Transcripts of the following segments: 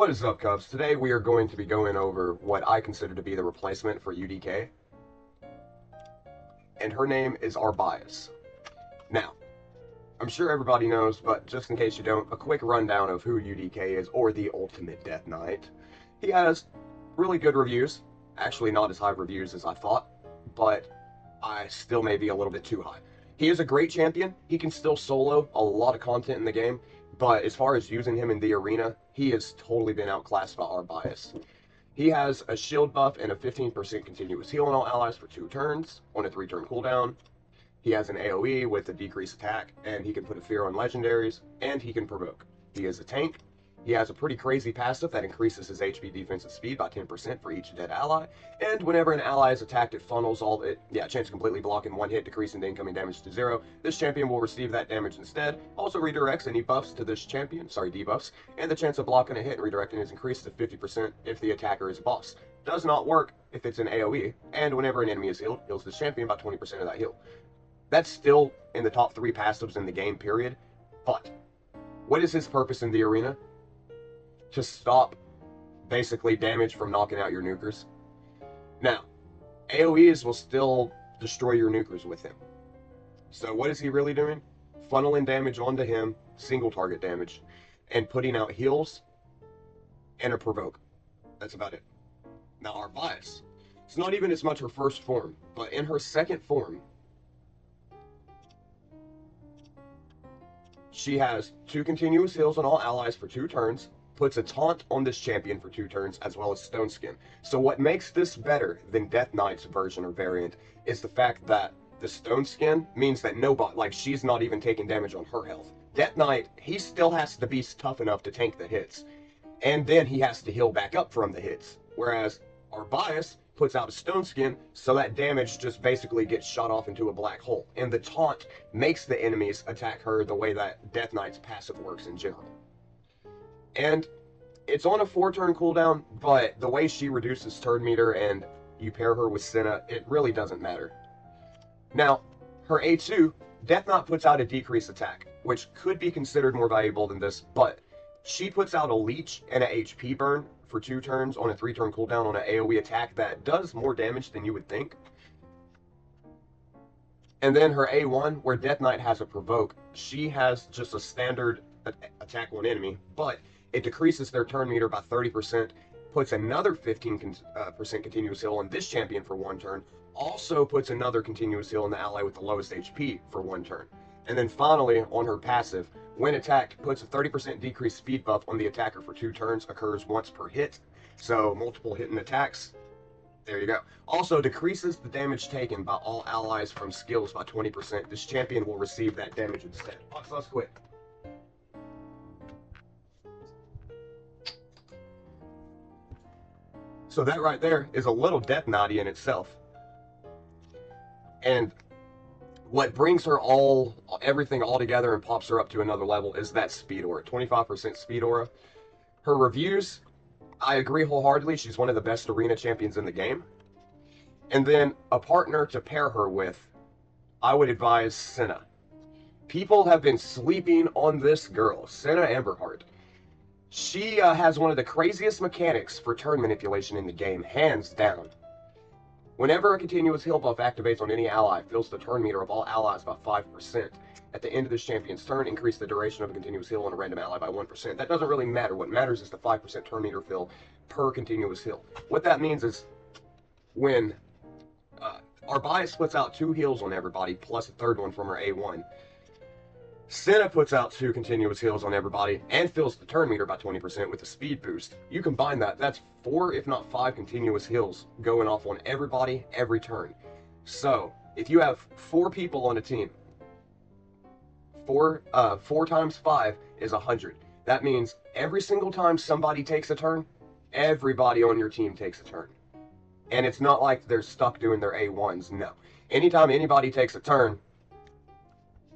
What is up, Cubs? Today we are going to be going over what I consider to be the replacement for UDK, and her name is our bias. Now, I'm sure everybody knows, but just in case you don't, a quick rundown of who UDK is, or the ultimate Deathknight. He has really good reviews, actually not as high reviews as I thought, but I still may be a little bit too high. He is a great champion. He can still solo a lot of content in the game, but as far as using him in the arena, he has totally been outclassed by our bias. He has a shield buff and a 15% continuous heal on all allies for 2 turns on a 3-turn cooldown. He has an AoE with a decreased attack, and he can put a fear on legendaries, and he can provoke. He is a tank. He has a pretty crazy passive that increases his HP defensive speed by 10% for each dead ally, and whenever an ally is attacked, it funnels chance to completely block in 1 hit, decreasing the incoming damage to 0. This champion will receive that damage instead. Also redirects any buffs to this champion, debuffs, and the chance of blocking a hit and redirecting is increased to 50% if the attacker is a boss. Does not work if it's an AoE, and whenever an enemy is healed, heals this champion by 20% of that heal. That's still in the top 3 passives in the game, period. But what is his purpose in the arena? To stop, basically, damage from knocking out your nukers. Now, AoEs will still destroy your nukers with him. So what is he really doing? Funneling damage onto him, single target damage, and putting out heals and a provoke. That's about it. Now, our bias. It's not even as much her first form, but in her second form, she has 2 continuous heals on all allies for 2 turns, puts a taunt on this champion for 2 turns, as well as Stone Skin. So what makes this better than Deathknight's version or variant is the fact that the Stone Skin means that she's not even taking damage on her health. Deathknight, he still has to be tough enough to tank the hits, and then he has to heal back up from the hits. Whereas our bias puts out a Stone Skin, so that damage just basically gets shot off into a black hole. And the taunt makes the enemies attack her the way that Deathknight's passive works in general. And it's on a 4-turn cooldown, but the way she reduces turn meter and you pair her with Senna, it really doesn't matter. Now, her A2, Deathknight puts out a decreased attack, which could be considered more valuable than this, but she puts out a leech and a HP burn for 2 turns on a 3-turn cooldown on an AoE attack that does more damage than you would think. And then her A1, where Deathknight has a provoke, she has just a standard attack on enemy, but it decreases their turn meter by 30%, puts another 15% continuous heal on this champion for 1 turn, also puts another continuous heal on the ally with the lowest HP for 1 turn. And then finally, on her passive, when attacked, puts a 30% decreased speed buff on the attacker for 2 turns, occurs once per hit. So multiple hitting attacks. There you go. Also decreases the damage taken by all allies from skills by 20%. This champion will receive that damage instead. Let's quit. So that right there is a little Deathknight in itself. And what brings her everything all together and pops her up to another level is that speed aura, 25% speed aura. Her reviews, I agree wholeheartedly, she's one of the best arena champions in the game. And then a partner to pair her with, I would advise Senna. People have been sleeping on this girl, Senna Emberheart. She has one of the craziest mechanics for turn manipulation in the game, hands down. Whenever a continuous heal buff activates on any ally, fills the turn meter of all allies by 5%. At the end of this champion's turn, increase the duration of a continuous heal on a random ally by 1%. That doesn't really matter. What matters is the 5% turn meter fill per continuous heal. What that means is when our bias puts out 2 heals on everybody, plus a 3rd one from her A1, Senna puts out 2 continuous heals on everybody and fills the turn meter by 20% with a speed boost. You combine that, that's 4 if not 5 continuous heals going off on everybody every turn. So if you have 4 people on a team, 4 times 5 is 100. That means every single time somebody takes a turn, everybody on your team takes a turn. And it's not like they're stuck doing their A1s, no. Anytime anybody takes a turn,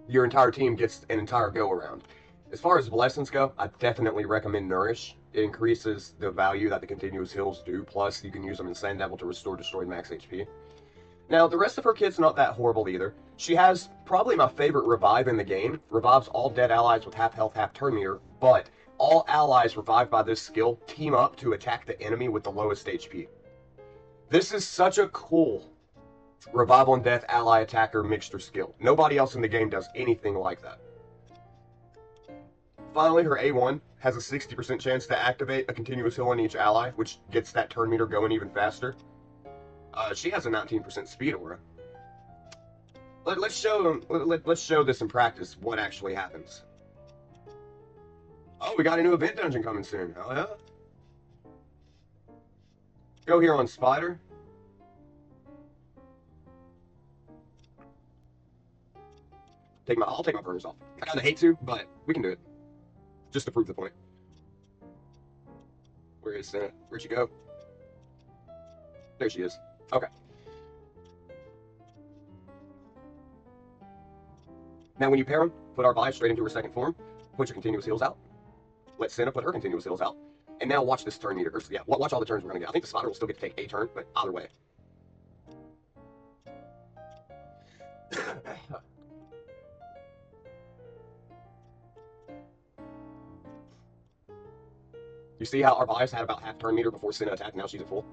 your entire team gets an entire go-around. As far as blessings go, I definitely recommend Nourish. It increases the value that the continuous heals do, plus you can use them in Sand Devil to restore destroyed max HP. Now, the rest of her kit's not that horrible either. She has probably my favorite revive in the game. Revives all dead allies with half health, half turn meter, but All allies revived by this skill team up to attack the enemy with the lowest HP. This is such a cool revival and death ally attacker mixture skill. Nobody else in the game does anything like that. Finally, her A1 has a 60% chance to activate a continuous heal on each ally, which gets that turn meter going even faster. She has a 19% speed aura. Let's show this in practice, what actually happens. Oh, we got a new event dungeon coming soon. Oh yeah? Go here on Spider. I'll take my burners off. I kinda hate to, but we can do it. Just to prove the point. Where is Senna? Where'd she go? There she is. Okay. Now when you pair them, put our Vibe straight into her second form, put your continuous heals out, let Senna put her continuous heals out, and now watch this turn meter. Yeah, watch all the turns we're gonna get. I think the Spider will still get to take a turn, but either way. You see how our bias had about half turn meter before Senna attacked, now she's at full?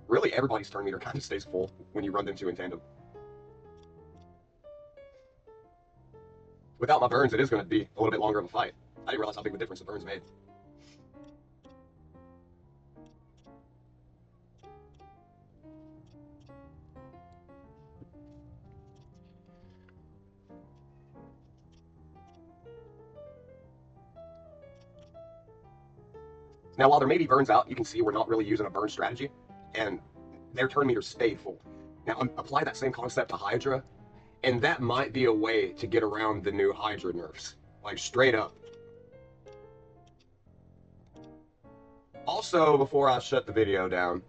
Really, everybody's turn meter kind of stays full when you run them two in tandem. Without my burns, it is going to be a little bit longer of a fight. I didn't realize how big of a difference the burns made. Now, while there may be burns out, you can see we're not really using a burn strategy, and their turn meter stayed full. Now, apply that same concept to Hydra, and that might be a way to get around the new Hydra nerfs. Like, straight up. Also, before I shut the video down,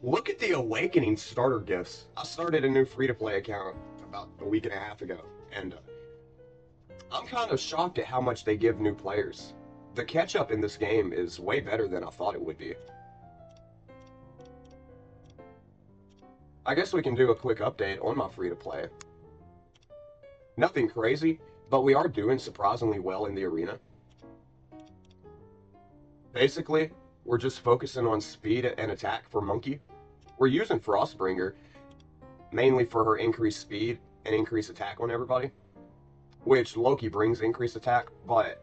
look at the Awakening starter gifts. I started a new free-to-play account about a week and a half ago, and I'm kind of shocked at how much they give new players. The catch-up in this game is way better than I thought it would be. I guess we can do a quick update on my free-to-play. Nothing crazy, but we are doing surprisingly well in the arena. Basically, we're just focusing on speed and attack for Monkey. We're using Frostbringer mainly for her increased speed and increased attack on everybody, which Loki brings increased attack, but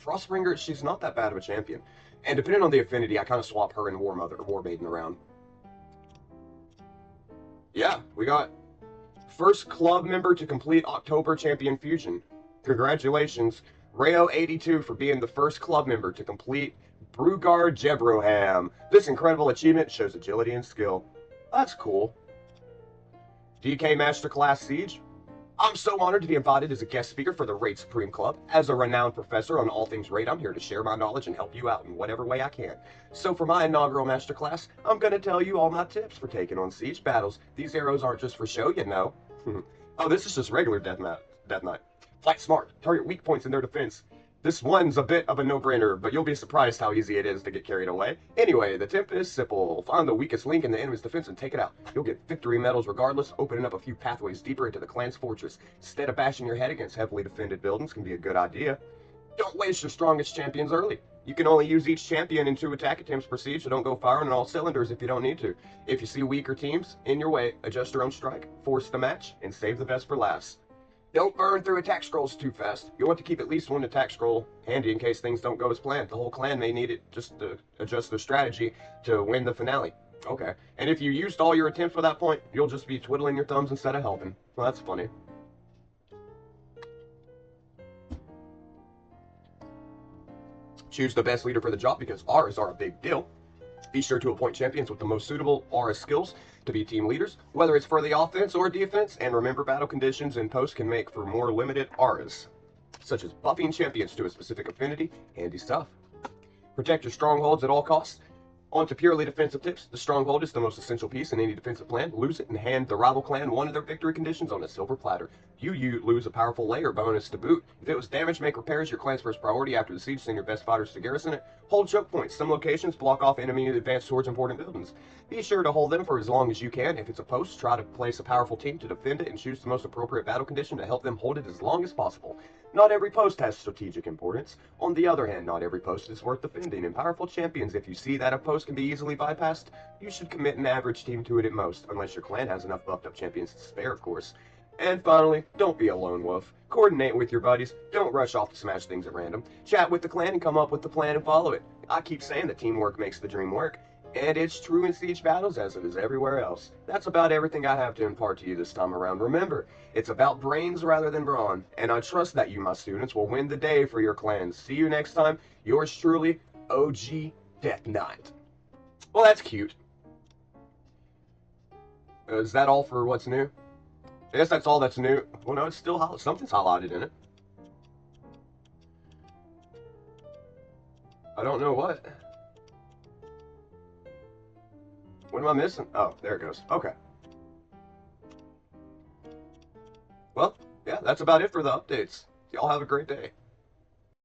Frostbringer, she's not that bad of a champion. And depending on the affinity, I kind of swap her and War Maiden around. Yeah, we got first club member to complete October Champion Fusion. Congratulations, Rayo82, for being the first club member to complete Brugard Jebroham. This incredible achievement shows agility and skill. That's cool. DK Masterclass Siege. I'm so honored to be invited as a guest speaker for the Raid Supreme Club. As a renowned professor on all things Raid, I'm here to share my knowledge and help you out in whatever way I can. So for my inaugural masterclass, I'm going to tell you all my tips for taking on siege battles. These arrows aren't just for show, you know. Oh, this is just regular Deathknight. Fight smart. Target weak points in their defense. This one's a bit of a no-brainer, but you'll be surprised how easy it is to get carried away. Anyway, the tip is simple. Find the weakest link in the enemy's defense and take it out. You'll get victory medals regardless, opening up a few pathways deeper into the clan's fortress. Instead of bashing your head against heavily defended buildings can be a good idea. Don't waste your strongest champions early. You can only use each champion in 2 attack attempts per siege, so don't go firing on all cylinders if you don't need to. If you see weaker teams in your way, adjust your own strike, force the match, and save the best for last. Don't burn through attack scrolls too fast. You want to keep at least 1 attack scroll handy in case things don't go as planned. The whole clan may need it just to adjust their strategy to win the finale. Okay. And if you used all your attempts for that point, you'll just be twiddling your thumbs instead of helping. Well, that's funny. Choose the best leader for the job because auras are a big deal. Be sure to appoint champions with the most suitable aura skills to be team leaders, whether it's for the offense or defense, and remember battle conditions and posts can make for more limited auras, such as buffing champions to a specific affinity. Handy stuff. Protect your strongholds at all costs. On to purely defensive tips. The stronghold is the most essential piece in any defensive plan. Lose it and hand the rival clan one of their victory conditions on a silver platter. You lose a powerful layer bonus to boot. If it was damage, make repairs your clan's first priority after the siege. Send your best fighters to garrison it. Hold choke points. Some locations block off enemy advance towards important buildings. Be sure to hold them for as long as you can. If it's a post, try to place a powerful team to defend it and choose the most appropriate battle condition to help them hold it as long as possible. Not every post has strategic importance. On the other hand, not every post is worth defending. In powerful champions, if you see that a post can be easily bypassed, you should commit an average team to it at most, unless your clan has enough buffed up champions to spare, of course. And finally, don't be a lone wolf. Coordinate with your buddies. Don't rush off to smash things at random. Chat with the clan and come up with the plan and follow it. I keep saying that teamwork makes the dream work, and it's true in siege battles as it is everywhere else. That's about everything I have to impart to you this time around. Remember, it's about brains rather than brawn, and I trust that you, my students, will win the day for your clans. See you next time. Yours truly, OG Deathknight. Well, that's cute. Is that all for what's new? I guess that's all that's new. Well, no, it's still something's highlighted in it. I don't know what. What am I missing? Oh, there it goes. Okay. Well, yeah, that's about it for the updates. Y'all have a great day.